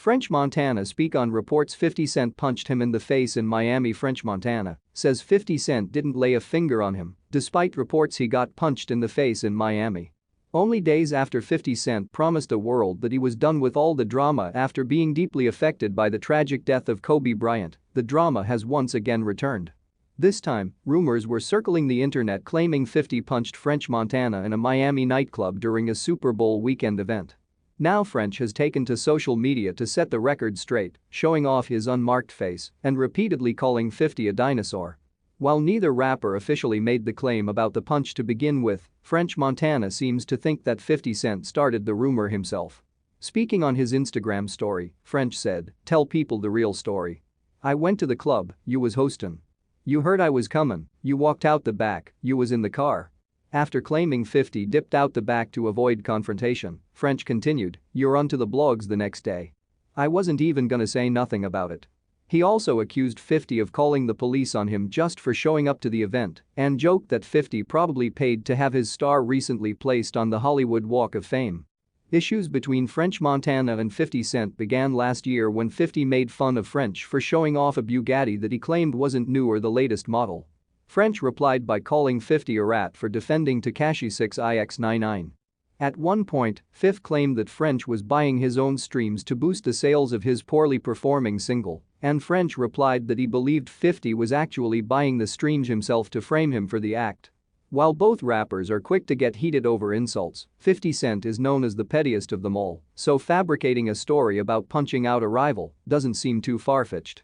French Montana speak on reports 50 Cent punched him in the face in Miami. French Montana says 50 Cent didn't lay a finger on him, despite reports he got punched in the face in Miami. Only days after 50 Cent promised the world that he was done with all the drama after being deeply affected by the tragic death of Kobe Bryant, the drama has once again returned. This time, rumors were circling the internet claiming 50 punched French Montana in a Miami nightclub during a Super Bowl weekend event. Now French has taken to social media to set the record straight, showing off his unmarked face and repeatedly calling 50 a dinosaur. While neither rapper officially made the claim about the punch to begin with, French Montana seems to think that 50 Cent started the rumor himself. Speaking on his Instagram story, French said, "Tell people the real story. I went to the club, you was hostin'. You heard I was comin', you walked out the back, you was in the car." After claiming 50 dipped out the back to avoid confrontation, French continued, "You're onto the blogs the next day. I wasn't even gonna say nothing about it." He also accused 50 of calling the police on him just for showing up to the event and joked that 50 probably paid to have his star recently placed on the Hollywood Walk of Fame. Issues between French Montana and 50 Cent began last year when 50 made fun of French for showing off a Bugatti that he claimed wasn't new or the latest model. French replied by calling 50 a rat for defending Tekashi 6ix99. At one point, 50 claimed that French was buying his own streams to boost the sales of his poorly performing single, and French replied that he believed 50 was actually buying the streams himself to frame him for the act. While both rappers are quick to get heated over insults, 50 Cent is known as the pettiest of them all, so fabricating a story about punching out a rival doesn't seem too far-fetched.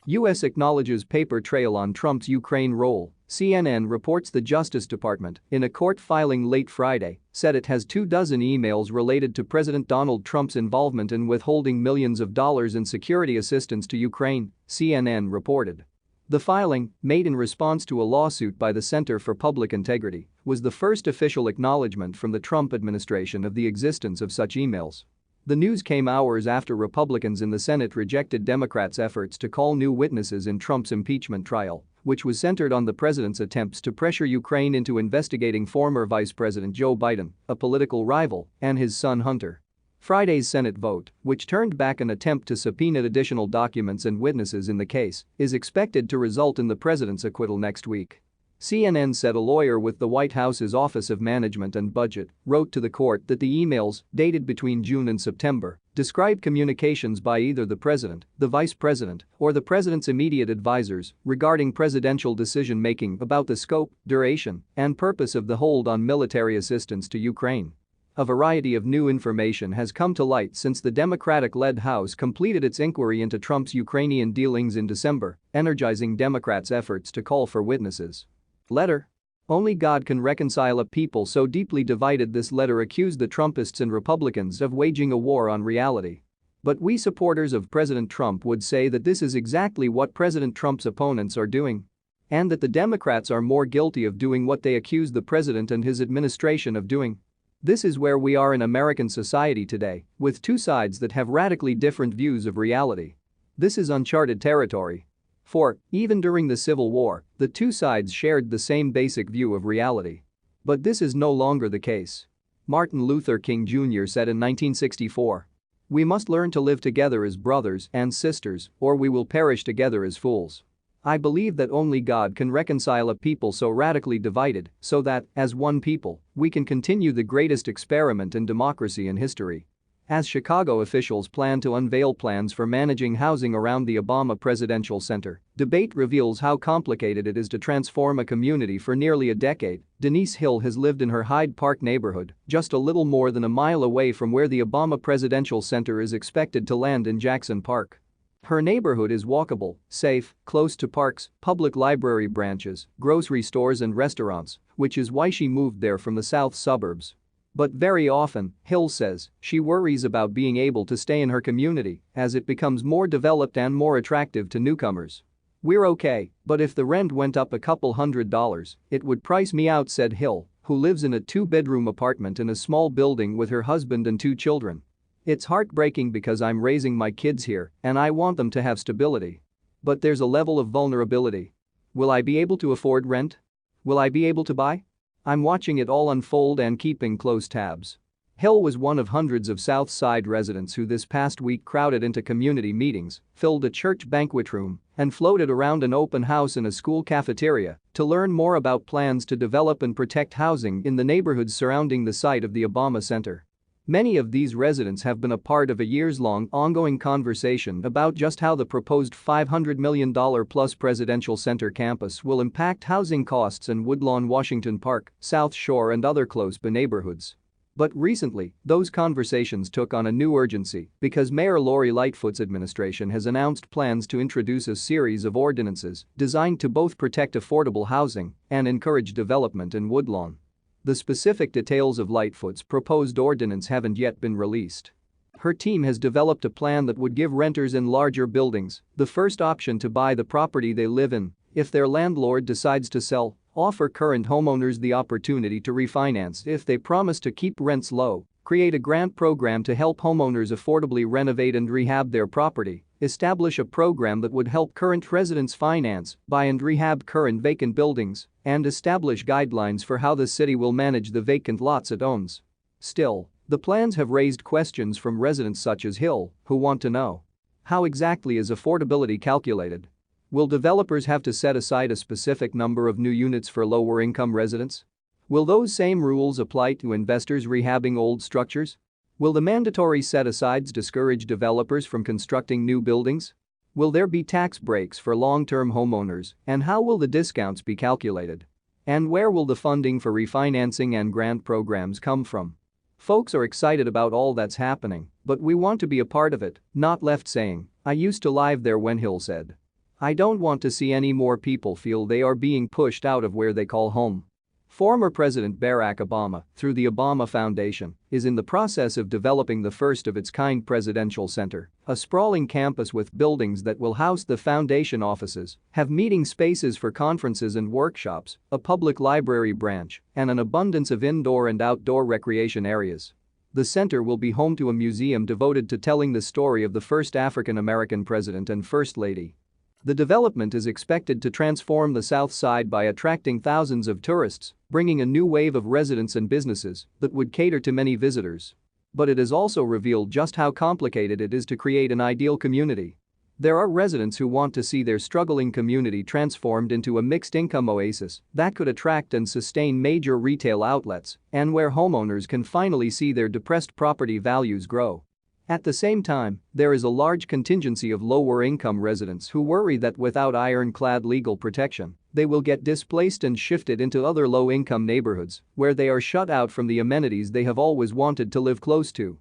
U.S. acknowledges paper trail on Trump's Ukraine role. CNN reports the Justice Department, in a court filing late Friday, said it has 24 emails related to President Donald Trump's involvement in withholding millions of dollars in security assistance to Ukraine, CNN reported. The filing, made in response to a lawsuit by the Center for Public Integrity, was the first official acknowledgement from the Trump administration of the existence of such emails. The news came hours after Republicans in the Senate rejected Democrats' efforts to call new witnesses in Trump's impeachment trial, which was centered on the president's attempts to pressure Ukraine into investigating former Vice President Joe Biden, a political rival, and his son Hunter. Friday's Senate vote, which turned back an attempt to subpoena additional documents and witnesses in the case, is expected to result in the president's acquittal next week. CNN said a lawyer with the White House's Office of Management and Budget wrote to the court that the emails, dated between June and September, describe communications by either the president, the vice president, or the president's immediate advisors regarding presidential decision-making about the scope, duration, and purpose of the hold on military assistance to Ukraine. A variety of new information has come to light since the Democratic-led House completed its inquiry into Trump's Ukrainian dealings in December, energizing Democrats' efforts to call for witnesses. Letter. Only God can reconcile a people so deeply divided. This letter accused the Trumpists and Republicans of waging a war on reality. But we supporters of President Trump would say that this is exactly what President Trump's opponents are doing. And that the Democrats are more guilty of doing what they accuse the president and his administration of doing. This is where we are in American society today, with two sides that have radically different views of reality. This is uncharted territory. For, even during the Civil War, the two sides shared the same basic view of reality. But this is no longer the case. Martin Luther King Jr. said in 1964, "We must learn to live together as brothers and sisters, or we will perish together as fools." I believe that only God can reconcile a people so radically divided so that, as one people, we can continue the greatest experiment in democracy in history. As Chicago officials plan to unveil plans for managing housing around the Obama Presidential Center, debate reveals how complicated it is to transform a community for nearly a decade. Denise Hill has lived in her Hyde Park neighborhood, just a little more than a mile away from where the Obama Presidential Center is expected to land in Jackson Park. Her neighborhood is walkable, safe, close to parks, public library branches, grocery stores and restaurants, which is why she moved there from the south suburbs. But very often, Hill says, she worries about being able to stay in her community as it becomes more developed and more attractive to newcomers. "We're okay, but if the rent went up a couple $100, it would price me out," said Hill, who lives in a two-bedroom apartment in a small building with her husband and 2 children. "It's heartbreaking because I'm raising my kids here and I want them to have stability. But there's a level of vulnerability. Will I be able to afford rent? Will I be able to buy? I'm watching it all unfold and keeping close tabs." Hill was one of hundreds of South Side residents who this past week crowded into community meetings, filled a church banquet room, and floated around an open house in a school cafeteria to learn more about plans to develop and protect housing in the neighborhoods surrounding the site of the Obama Center. Many of these residents have been a part of a years-long ongoing conversation about just how the proposed $500 million-plus presidential center campus will impact housing costs in Woodlawn, Washington Park, South Shore and other close-by neighborhoods. But recently, those conversations took on a new urgency because Mayor Lori Lightfoot's administration has announced plans to introduce a series of ordinances designed to both protect affordable housing and encourage development in Woodlawn. The specific details of Lightfoot's proposed ordinance haven't yet been released. Her team has developed a plan that would give renters in larger buildings the first option to buy the property they live in if their landlord decides to sell, offer current homeowners the opportunity to refinance if they promise to keep rents low, create a grant program to help homeowners affordably renovate and rehab their property, establish a program that would help current residents finance, buy and rehab current vacant buildings, and establish guidelines for how the city will manage the vacant lots it owns. Still, the plans have raised questions from residents such as Hill, who want to know: how exactly is affordability calculated? Will developers have to set aside a specific number of new units for lower-income residents? Will those same rules apply to investors rehabbing old structures? Will the mandatory set-asides discourage developers from constructing new buildings? Will there be tax breaks for long-term homeowners, and how will the discounts be calculated? And where will the funding for refinancing and grant programs come from? Folks are excited about all that's happening, but we want to be a part of it, not left saying, "I used to live there when," Hill said. "I don't want to see any more people feel they are being pushed out of where they call home." Former President Barack Obama, through the Obama Foundation, is in the process of developing the first-of-its-kind presidential center, a sprawling campus with buildings that will house the foundation offices, have meeting spaces for conferences and workshops, a public library branch, and an abundance of indoor and outdoor recreation areas. The center will be home to a museum devoted to telling the story of the first African-American president and First Lady. The development is expected to transform the South Side by attracting thousands of tourists, bringing a new wave of residents and businesses that would cater to many visitors. But it has also revealed just how complicated it is to create an ideal community. There are residents who want to see their struggling community transformed into a mixed-income oasis that could attract and sustain major retail outlets and where homeowners can finally see their depressed property values grow. At the same time, there is a large contingency of lower-income residents who worry that without ironclad legal protection, they will get displaced and shifted into other low-income neighborhoods where they are shut out from the amenities they have always wanted to live close to.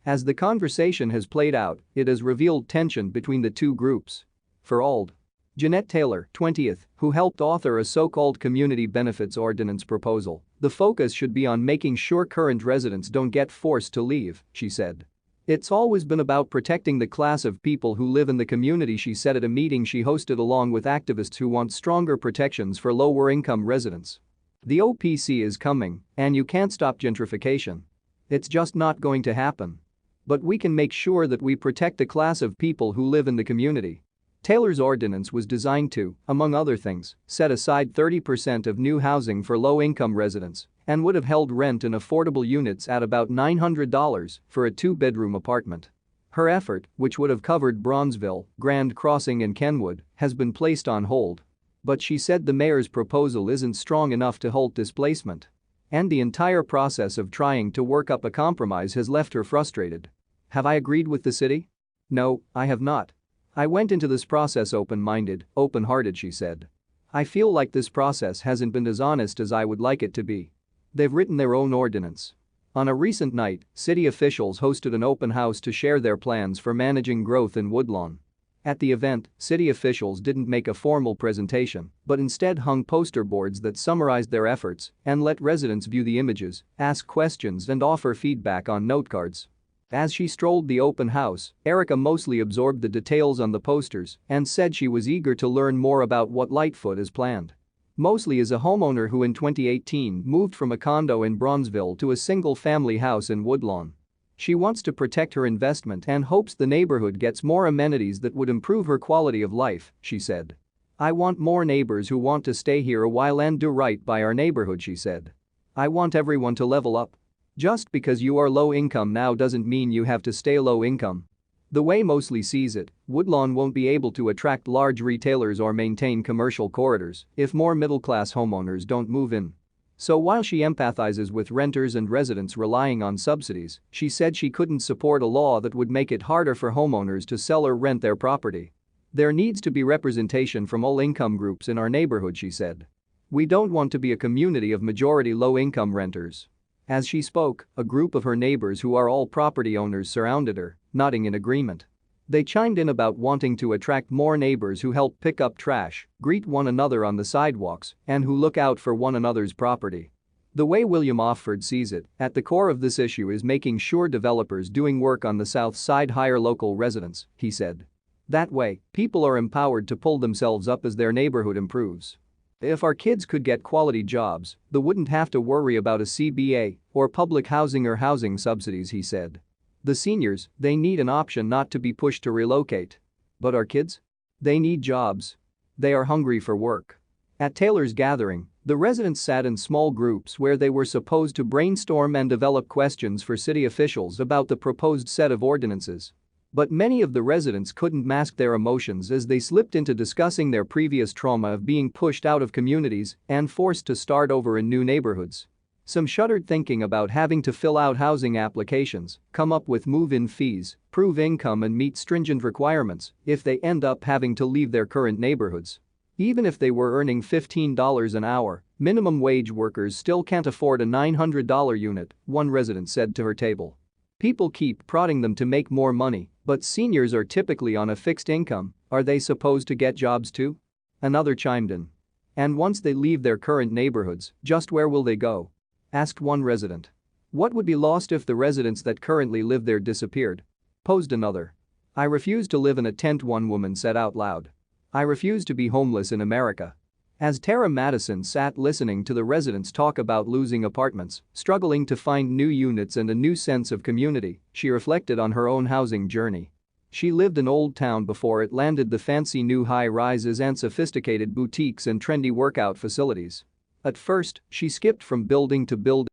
As the conversation has played out, it has revealed tension between the two groups. For Ald. Jeanette Taylor, 20th, who helped author a so-called community benefits ordinance proposal, the focus should be on making sure current residents don't get forced to leave, she said. "It's always been about protecting the class of people who live in the community," she said at a meeting she hosted along with activists who want stronger protections for lower-income residents. "The OPC is coming, and you can't stop gentrification. It's just not going to happen. But we can make sure that we protect the class of people who live in the community." Taylor's ordinance was designed to, among other things, set aside 30% of new housing for low-income residents and would have held rent in affordable units at about $900 for a two-bedroom apartment. Her effort, which would have covered Bronzeville, Grand Crossing and Kenwood, has been placed on hold. But she said the mayor's proposal isn't strong enough to halt displacement. And the entire process of trying to work up a compromise has left her frustrated. "Have I agreed with the city? No, I have not. I went into this process open-minded, open-hearted," she said. "I feel like this process hasn't been as honest as I would like it to be." They've written their own ordinance. On a recent night, city officials hosted an open house to share their plans for managing growth in Woodlawn. At the event, city officials didn't make a formal presentation, but instead hung poster boards that summarized their efforts and let residents view the images, ask questions and offer feedback on note cards. As she strolled the open house, Erica mostly absorbed the details on the posters and said she was eager to learn more about what Lightfoot has planned. Mosley is a homeowner who in 2018 moved from a condo in Bronzeville to a single-family house in Woodlawn. She wants to protect her investment and hopes the neighborhood gets more amenities that would improve her quality of life, she said. "I want more neighbors who want to stay here a while and do right by our neighborhood," she said. "I want everyone to level up." Just because you are low income now doesn't mean you have to stay low income. The way Mosley sees it, Woodlawn won't be able to attract large retailers or maintain commercial corridors if more middle-class homeowners don't move in. So while she empathizes with renters and residents relying on subsidies, she said she couldn't support a law that would make it harder for homeowners to sell or rent their property. There needs to be representation from all income groups in our neighborhood, she said. We don't want to be a community of majority low-income renters. As she spoke, a group of her neighbors who are all property owners surrounded her, nodding in agreement. They chimed in about wanting to attract more neighbors who help pick up trash, greet one another on the sidewalks, and who look out for one another's property. The way William Offord sees it, at the core of this issue is making sure developers doing work on the south side hire local residents, he said. That way, people are empowered to pull themselves up as their neighborhood improves. If our kids could get quality jobs, they wouldn't have to worry about a CBA or public housing or housing subsidies, he said. The seniors, they need an option not to be pushed to relocate. But our kids? They need jobs. They are hungry for work. At Taylor's gathering, the residents sat in small groups where they were supposed to brainstorm and develop questions for city officials about the proposed set of ordinances. But many of the residents couldn't mask their emotions as they slipped into discussing their previous trauma of being pushed out of communities and forced to start over in new neighborhoods. Some shuddered thinking about having to fill out housing applications, come up with move-in fees, prove income and meet stringent requirements if they end up having to leave their current neighborhoods. Even if they were earning $15 an hour, minimum wage workers still can't afford a $900 unit, one resident said to her table. People keep prodding them to make more money, but seniors are typically on a fixed income, are they supposed to get jobs too? Another chimed in. And once they leave their current neighborhoods, just where will they go? Asked one resident. What would be lost if the residents that currently live there disappeared? Posed another. I refuse to live in a tent, one woman said out loud. I refuse to be homeless in America. As Tara Madison sat listening to the residents talk about losing apartments, struggling to find new units and a new sense of community, she reflected on her own housing journey. She lived in Old Town before it landed the fancy new high-rises and sophisticated boutiques and trendy workout facilities. At first, she skipped from building to building